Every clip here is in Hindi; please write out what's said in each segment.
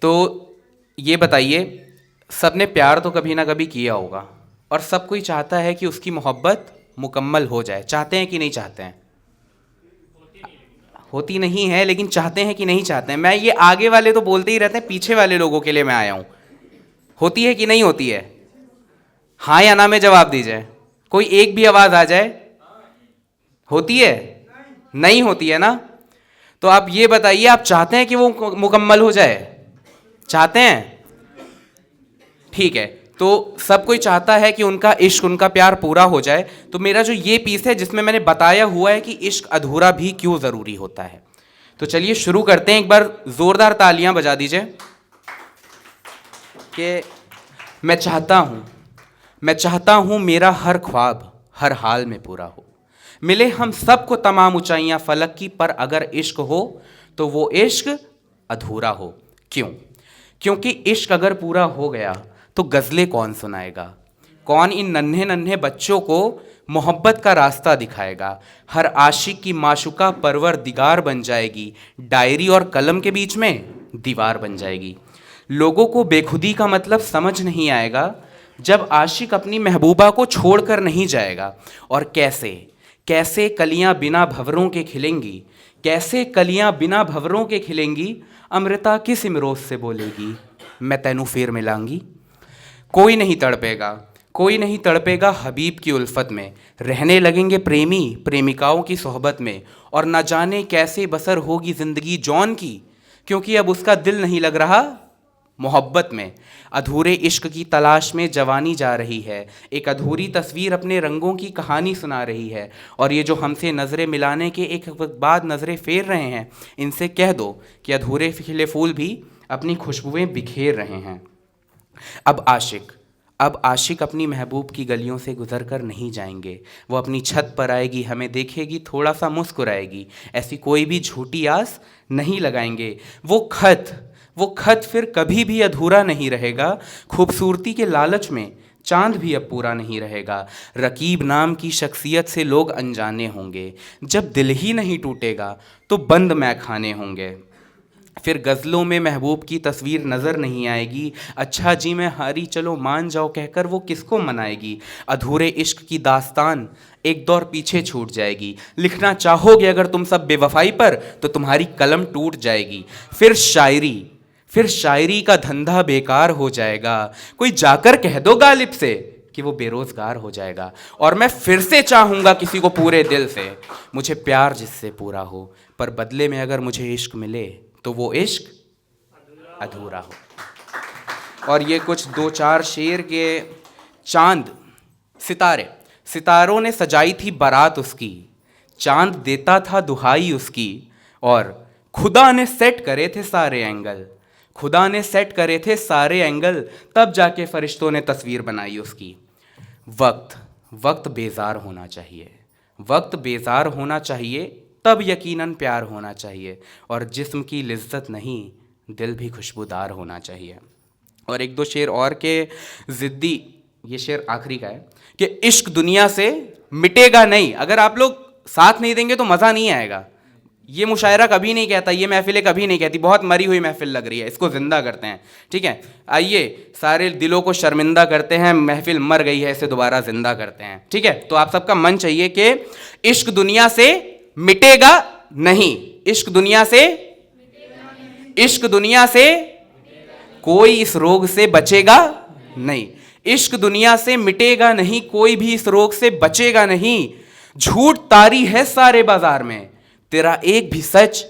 तो ये बताइए, सबने प्यार तो कभी ना कभी किया होगा और सब कोई चाहता है कि उसकी मोहब्बत मुकम्मल हो जाए। चाहते हैं कि नहीं चाहते हैं? होती नहीं है, लेकिन चाहते हैं कि नहीं चाहते हैं? मैं ये आगे वाले तो बोलते ही रहते हैं, पीछे वाले लोगों के लिए मैं आया हूं। होती है कि नहीं होती है? हाँ या ना में जवाब दीजिए। कोई एक भी आवाज आ जाए। होती है? नहीं होती है ना? तो आप ये बताइए, आप चाहते हैं कि वो मुकम्मल हो जाए? चाहते हैं? ठीक है। तो सब कोई चाहता है कि उनका इश्क, उनका प्यार पूरा हो जाए। तो मेरा जो ये पीस है जिसमें मैंने बताया हुआ है कि इश्क अधूरा भी क्यों ज़रूरी होता है, तो चलिए शुरू करते हैं। एक बार ज़ोरदार तालियां बजा दीजिए कि मैं चाहता हूं मेरा हर ख्वाब हर हाल में पूरा हो। मिले हम सबको तमाम ऊंचाइयां फलक की, पर अगर इश्क हो तो वो इश्क अधूरा हो। क्यों? क्योंकि इश्क अगर पूरा हो गया तो गज़लें कौन सुनाएगा? कौन इन नन्हे नन्हे बच्चों को मोहब्बत का रास्ता दिखाएगा? हर आशिक की माशुका परवरदिगार बन जाएगी, डायरी और कलम के बीच में दीवार बन जाएगी। लोगों को बेखुदी का मतलब समझ नहीं आएगा जब आशिक अपनी महबूबा को छोड़कर नहीं जाएगा। और कैसे कैसे कलियां बिना भंवरों के खिलेंगी, कैसे कलियां बिना भंवरों के खिलेंगी, अमृता किस इमरोज से बोलेगी, मैं तैनू फिर मिलांगी। कोई नहीं तड़पेगा, कोई नहीं तड़पेगा हबीब की उल्फत में, रहने लगेंगे प्रेमी प्रेमिकाओं की सोहबत में। और न जाने कैसे बसर होगी ज़िंदगी जौन की, क्योंकि अब उसका दिल नहीं लग रहा मोहब्बत में। अधूरे इश्क की तलाश में जवानी जा रही है, एक अधूरी तस्वीर अपने रंगों की कहानी सुना रही है। और ये जो हमसे नज़रें मिलाने के एक वक्त बाद नज़रें फेर रहे हैं, इनसे कह दो कि अधूरे खिले फूल भी अपनी खुशबुएं बिखेर रहे हैं। अब आशिक अपनी महबूब की गलियों से गुजर कर नहीं जाएंगे। वो अपनी छत पर आएगी, हमें देखेगी, थोड़ा सा मुस्कुराएगी, ऐसी कोई भी झूठी आस नहीं लगाएंगे। वो खत फिर कभी भी अधूरा नहीं रहेगा। खूबसूरती के लालच में चांद भी अब पूरा नहीं रहेगा। रकीब नाम की शख्सियत से लोग अनजाने होंगे। जब दिल ही नहीं टूटेगा तो बंद मैखाने होंगे। फिर गज़लों में महबूब की तस्वीर नज़र नहीं आएगी। अच्छा जी मैं हारी चलो मान जाओ कहकर वो किसको मनाएगी। अधूरे इश्क की दास्तान एक दौर पीछे छूट जाएगी। लिखना चाहोगे अगर तुम सब बेवफाई पर तो तुम्हारी कलम टूट जाएगी। फिर शायरी का धंधा बेकार हो जाएगा। कोई जाकर कह दो गालिब से कि वो बेरोजगार हो जाएगा। और मैं फिर से चाहूँगा किसी को पूरे दिल से, मुझे प्यार जिससे पूरा हो, पर बदले में अगर मुझे इश्क मिले तो वो इश्क अधूरा हो। और ये कुछ दो चार शेर के चांद सितारों ने सजाई थी बारात उसकी, चांद देता था दुहाई उसकी। और खुदा ने सेट करे थे सारे एंगल, तब जाके फरिश्तों ने तस्वीर बनाई उसकी। वक्त बेजार होना चाहिए, तब यकीनन प्यार होना चाहिए। और जिस्म की लिज्जत नहीं, दिल भी खुशबूदार होना चाहिए। और एक दो शेर और के ज़िद्दी, ये शेर आखिरी का है कि इश्क दुनिया से मिटेगा नहीं। अगर आप लोग साथ नहीं देंगे तो मज़ा नहीं आएगा। ये मुशायरा कभी नहीं कहता, ये महफिलें कभी नहीं कहती बहुत मरी हुई महफिल लग रही है, इसको जिंदा करते हैं। ठीक है, आइए सारे दिलों को शर्मिंदा करते हैं, महफिल मर गई है इसे दोबारा जिंदा करते हैं। ठीक है, तो आप सबका मन चाहिए कि इश्क दुनिया से मिटेगा नहीं, इश्क दुनिया से कोई इस रोग से बचेगा नहीं, इश्क दुनिया से मिटेगा नहीं, कोई भी इस रोग से बचेगा नहीं। झूठ तारी है सारे बाजार में, तेरा एक भी सच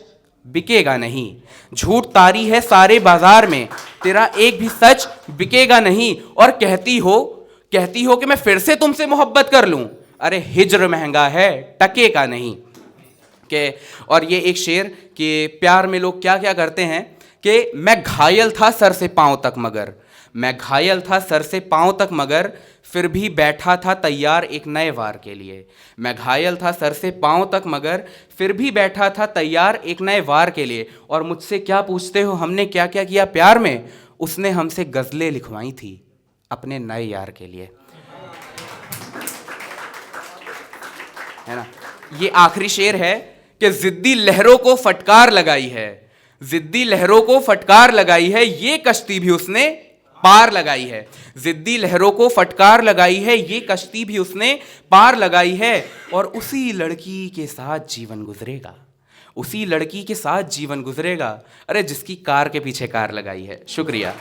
बिकेगा नहीं। झूठ तारी है सारे बाजार में, तेरा एक भी सच बिकेगा नहीं। और कहती हो कि मैं फिर से तुमसे मोहब्बत कर लूं, अरे हिज्र महंगा है टके का नहीं। के और ये एक शेर कि प्यार में लोग क्या क्या करते हैं कि मैं घायल था सर से पांव तक मगर फिर भी बैठा था तैयार एक नए वार के लिए। मैं घायल था सर से पांव तक मगर फिर भी बैठा था तैयार एक नए वार के लिए। और मुझसे क्या पूछते हो हमने क्या क्या किया प्यार में, उसने हमसे गज़लें लिखवाई थी अपने नए यार के लिए। है ना, ये आखिरी शेर है कि जिद्दी लहरों को फटकार लगाई है, जिद्दी लहरों को फटकार लगाई है, ये कश्ती भी उसने पार लगाई है। जिद्दी लहरों को फटकार लगाई है, ये कश्ती भी उसने पार लगाई है। और उसी लड़की के साथ जीवन गुजरेगा, उसी लड़की के साथ जीवन गुजरेगा, अरे जिसकी कार के पीछे कार लगाई है। शुक्रिया।